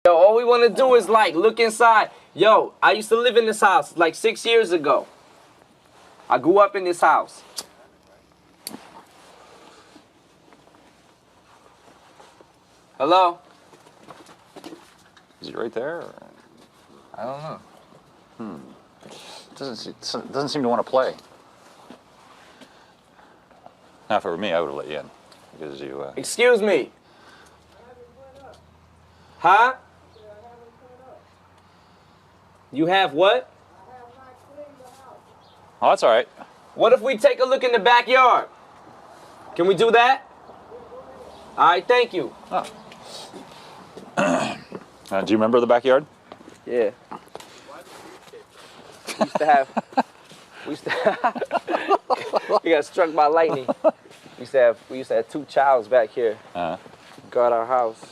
Yo, all we want to do is like look inside. Yo, I used to live in this house like 6 years ago. I grew up in this house. Hello? Is he right there? Or? I don't know. Doesn't seem to want to play. Now, if it were me, I would have let you in because you. Excuse me. Huh? You have what? Oh, that's all right. What if we take a look in the backyard? Can we do that? All right, thank you. Oh. Do you remember the backyard? Yeah. We used to have, we got struck by lightning. We used to have 2 childs back here. Guard our house.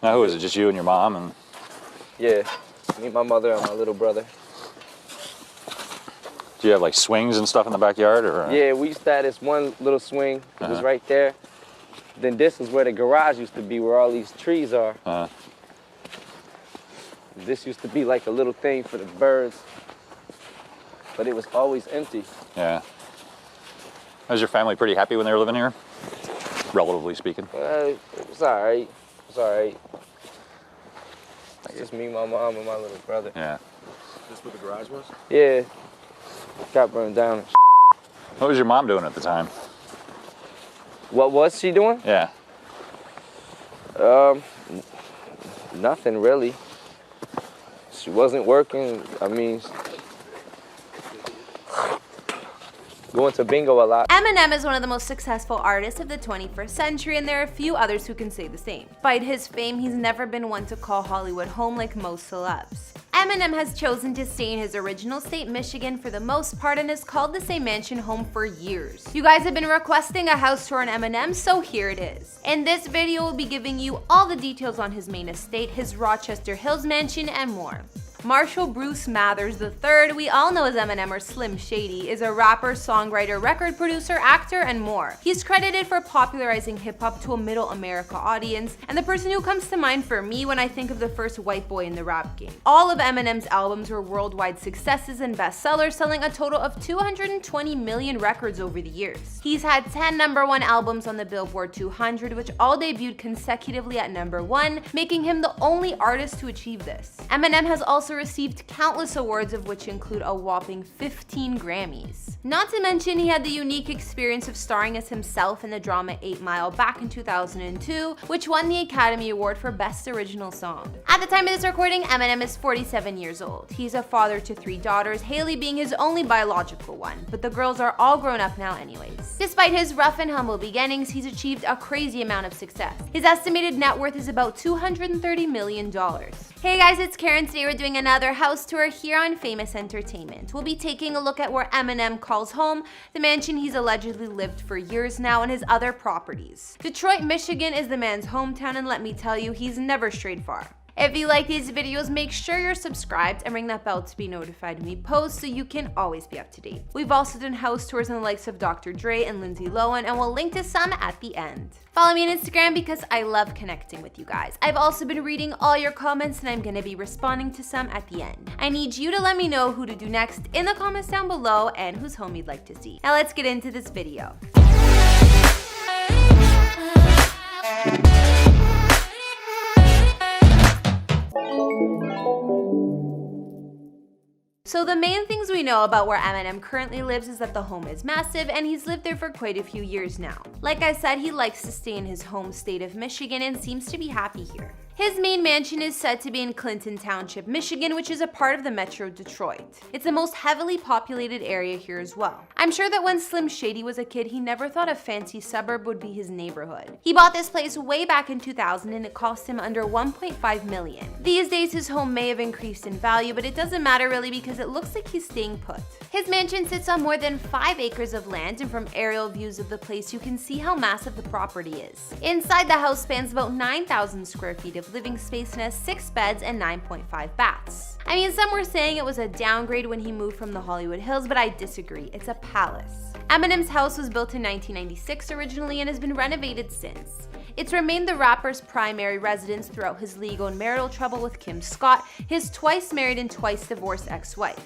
Now, who is it? Just you and your mom and? Yeah, me, my mother, and my little brother. Do you have like swings and stuff in the backyard, or? Yeah, we used to have this one little swing. It was right there. Then this is where the garage used to be, where all these trees are. This used to be like a little thing for the birds, but it was always empty. Yeah. Was your family pretty happy when they were living here? Relatively speaking. It was all right. It was all right. It's just me, my mom, and my little brother. Yeah. This what the garage was? Yeah. Got burned down. What was your mom doing at the time? What was she doing? Yeah. Nothing really. She wasn't working. I mean, going to bingo a lot. Eminem is one of the most successful artists of the 21st century, and there are a few others who can say the same. Despite his fame, he's never been one to call Hollywood home like most celebs. Eminem has chosen to stay in his original state, Michigan, for the most part, and has called the same mansion home for years. You guys have been requesting a house tour on Eminem, so here it is. In this video, we'll be giving you all the details on his main estate, his Rochester Hills mansion, and more. Marshall Bruce Mathers III, we all know as Eminem or Slim Shady, is a rapper, songwriter, record producer, actor, and more. He's credited for popularizing hip-hop to a middle America audience, and the person who comes to mind for me when I think of the first white boy in the rap game. All of Eminem's albums were worldwide successes and bestsellers, selling a total of 220 million records over the years. He's had 10 #1 albums on the Billboard 200, which all debuted consecutively at #1, making him the only artist to achieve this. Eminem has also received countless awards, of which include a whopping 15 Grammys. Not to mention, he had the unique experience of starring as himself in the drama 8 Mile back in 2002, which won the Academy Award for Best Original Song. At the time of this recording, Eminem is 47 years old. He's a father to 3 daughters, Haley being his only biological one, but the girls are all grown up now anyways. Despite his rough and humble beginnings, he's achieved a crazy amount of success. His estimated net worth is about $230 million. Hey guys, it's Karen. Today we're doing another house tour here on Famous Entertainment. We'll be taking a look at where Eminem calls home, the mansion he's allegedly lived for years now, and his other properties. Detroit, Michigan is the man's hometown, and let me tell you, he's never strayed far. If you like these videos, make sure you're subscribed and ring that bell to be notified when we post so you can always be up to date. We've also done house tours on the likes of Dr. Dre and Lindsay Lohan, and we'll link to some at the end. Follow me on Instagram because I love connecting with you guys. I've also been reading all your comments, and I'm gonna be responding to some at the end. I need you to let me know who to do next in the comments down below and whose home you'd like to see. Now let's get into this video. So the main things we know about where Eminem currently lives is that the home is massive, and he's lived there for quite a few years now. Like I said, he likes to stay in his home state of Michigan and seems to be happy here. His main mansion is said to be in Clinton Township, Michigan, which is a part of the Metro Detroit. It's the most heavily populated area here as well. I'm sure that when Slim Shady was a kid, he never thought a fancy suburb would be his neighborhood. He bought this place way back in 2000, and it cost him under $1.5 million. These days, his home may have increased in value, but it doesn't matter really because it looks like he's staying put. His mansion sits on more than 5 acres of land, and from aerial views of the place, you can see how massive the property is. Inside, the house spans about 9,000 square feet of living space and has 6 beds and 9.5 baths. I mean, some were saying it was a downgrade when he moved from the Hollywood Hills, but I disagree. It's a palace. Eminem's house was built in 1996 originally and has been renovated since. It's remained the rapper's primary residence throughout his legal and marital trouble with Kim Scott, his twice married and twice divorced ex-wife.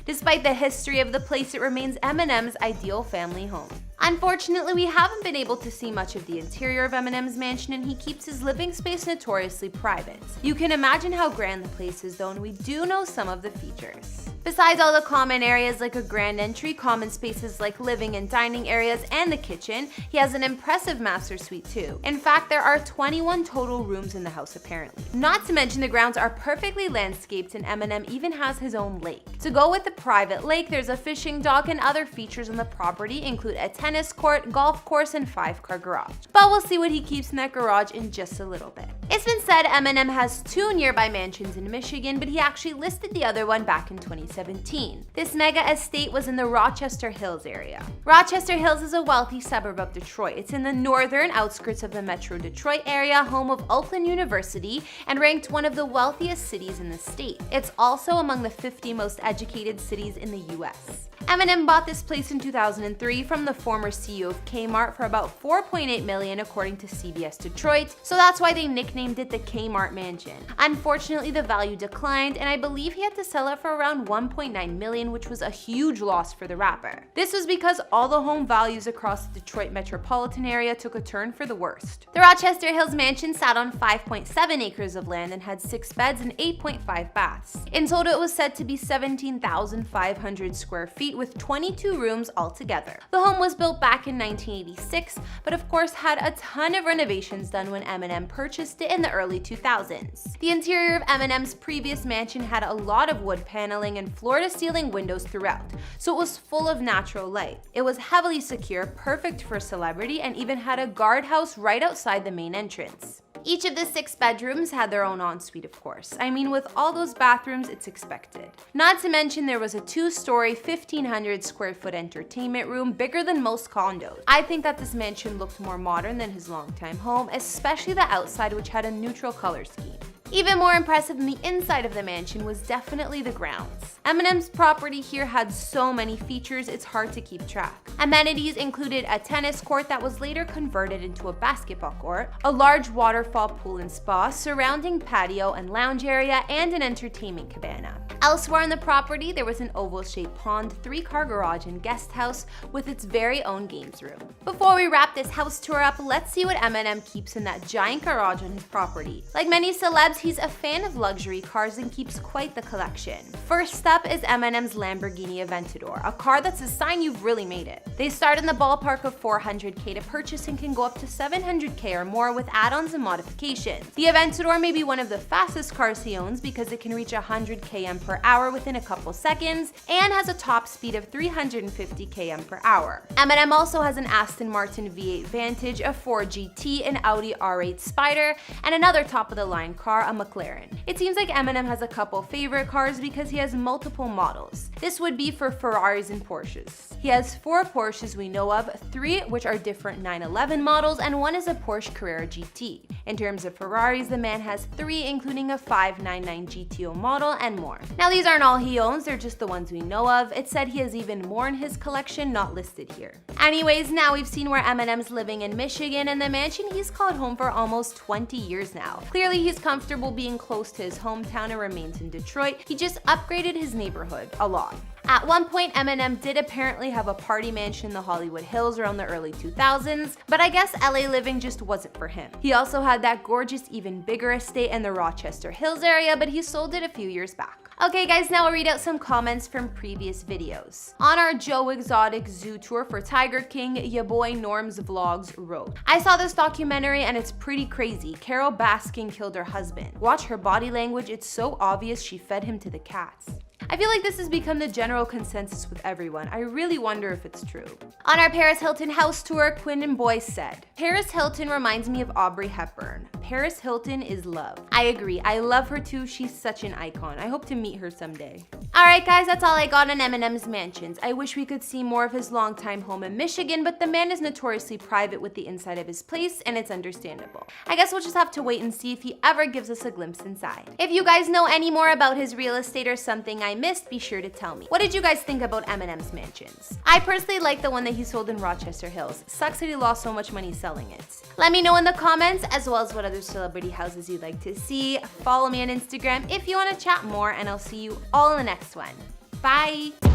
Despite the history of the place, it remains Eminem's ideal family home. Unfortunately, we haven't been able to see much of the interior of Eminem's mansion, and he keeps his living space notoriously private. You can imagine how grand the place is though, and we do know some of the features. Besides all the common areas like a grand entry, common spaces like living and dining areas, and the kitchen, he has an impressive master suite too. In fact, there are 21 total rooms in the house apparently. Not to mention the grounds are perfectly landscaped, and Eminem even has his own lake. To go with the private lake, there's a fishing dock, and other features on the property include a tennis court, golf course, and 5-car garage. But we'll see what he keeps in that garage in just a little bit. It's been said Eminem has 2 nearby mansions in Michigan, but he actually listed the other one back in 2017. This mega estate was in the Rochester Hills area. Rochester Hills is a wealthy suburb of Detroit. It's in the northern outskirts of the Metro Detroit area, home of Oakland University, and ranked one of the wealthiest cities in the state. It's also among the 50 most educated cities in the US. Eminem bought this place in 2003 from the former CEO of Kmart for about $4.8 million according to CBS Detroit, so that's why they nicknamed it the Kmart Mansion. Unfortunately, the value declined, and I believe he had to sell it for around $1.9 million, which was a huge loss for the rapper. This was because all the home values across the Detroit metropolitan area took a turn for the worst. The Rochester Hills Mansion sat on 5.7 acres of land and had 6 beds and 8.5 baths. In total, it was said to be 17,500 square feet with 22 rooms altogether. The home was built back in 1986, but of course had a ton of renovations done when Eminem purchased it in the early 2000s. The interior of Eminem's previous mansion had a lot of wood paneling and floor-to-ceiling windows throughout, so it was full of natural light. It was heavily secure, perfect for a celebrity, and even had a guardhouse right outside the main entrance. Each of the 6 bedrooms had their own ensuite, of course. I mean, with all those bathrooms, it's expected. Not to mention there was a 2-story, 1,500 square foot entertainment room, bigger than most condos. I think that this mansion looked more modern than his longtime home, especially the outside, which had a neutral color scheme. Even more impressive than the inside of the mansion was definitely the grounds. Eminem's property here had so many features, it's hard to keep track. Amenities included a tennis court that was later converted into a basketball court, a large waterfall pool and spa, surrounding patio and lounge area, and an entertainment cabana. Elsewhere on the property, there was an oval-shaped pond, 3-car garage, and guest house with its very own games room. Before we wrap this house tour up, let's see what Eminem keeps in that giant garage on his property. Like many celebs, he's a fan of luxury cars and keeps quite the collection. First up is Eminem's Lamborghini Aventador, a car that's a sign you've really made it. They start in the ballpark of $400K to purchase and can go up to $700K or more with add-ons and modifications. The Aventador may be one of the fastest cars he owns because it can reach 100 km per hour within a couple seconds and has a top speed of 350 km per hour. Eminem also has an Aston Martin V8 Vantage, a Ford GT, an Audi R8 Spider, and another top-of-the-line car, a McLaren. It seems like Eminem has a couple favorite cars because he has multiple models. This would be for Ferraris and Porsches. He has 4 Porsches we know of, 3 which are different 911 models, and 1 is a Porsche Carrera GT. In terms of Ferraris, the man has 3, including a 599 GTO model and more. Now these aren't all he owns, they're just the ones we know of. It said he has even more in his collection not listed here. Anyways, now we've seen where Eminem's living in Michigan and the mansion he's called home for almost 20 years now. Clearly he's comfortable being close to his hometown and remains in Detroit. He just upgraded his neighborhood a lot. At one point, Eminem did apparently have a party mansion in the Hollywood Hills around the early 2000s, but I guess LA living just wasn't for him. He also had that gorgeous, even bigger estate in the Rochester Hills area, but he sold it a few years back. Okay guys, now I'll read out some comments from previous videos. On our Joe Exotic Zoo tour for Tiger King, ya boy Norm's Vlogs wrote, I saw this documentary and it's pretty crazy. Carol Baskin killed her husband. Watch her body language, it's so obvious she fed him to the cats. I feel like this has become the general consensus with everyone. I really wonder if it's true. On our Paris Hilton house tour, Quinn and Boyce said, Paris Hilton reminds me of Audrey Hepburn. Paris Hilton is love. I agree, I love her too, she's such an icon. I hope to meet her someday. Alright guys, that's all I got on Eminem's mansions. I wish we could see more of his longtime home in Michigan, but the man is notoriously private with the inside of his place, and it's understandable. I guess we'll just have to wait and see if he ever gives us a glimpse inside. If you guys know any more about his real estate or something I missed, be sure to tell me. What did you guys think about Eminem's mansions? I personally like the one that he sold in Rochester Hills. Sucks that he lost so much money selling it. Let me know in the comments, as well as what other celebrity houses you'd like to see. Follow me on Instagram if you want to chat more, and I'll see you all in the next one. Bye!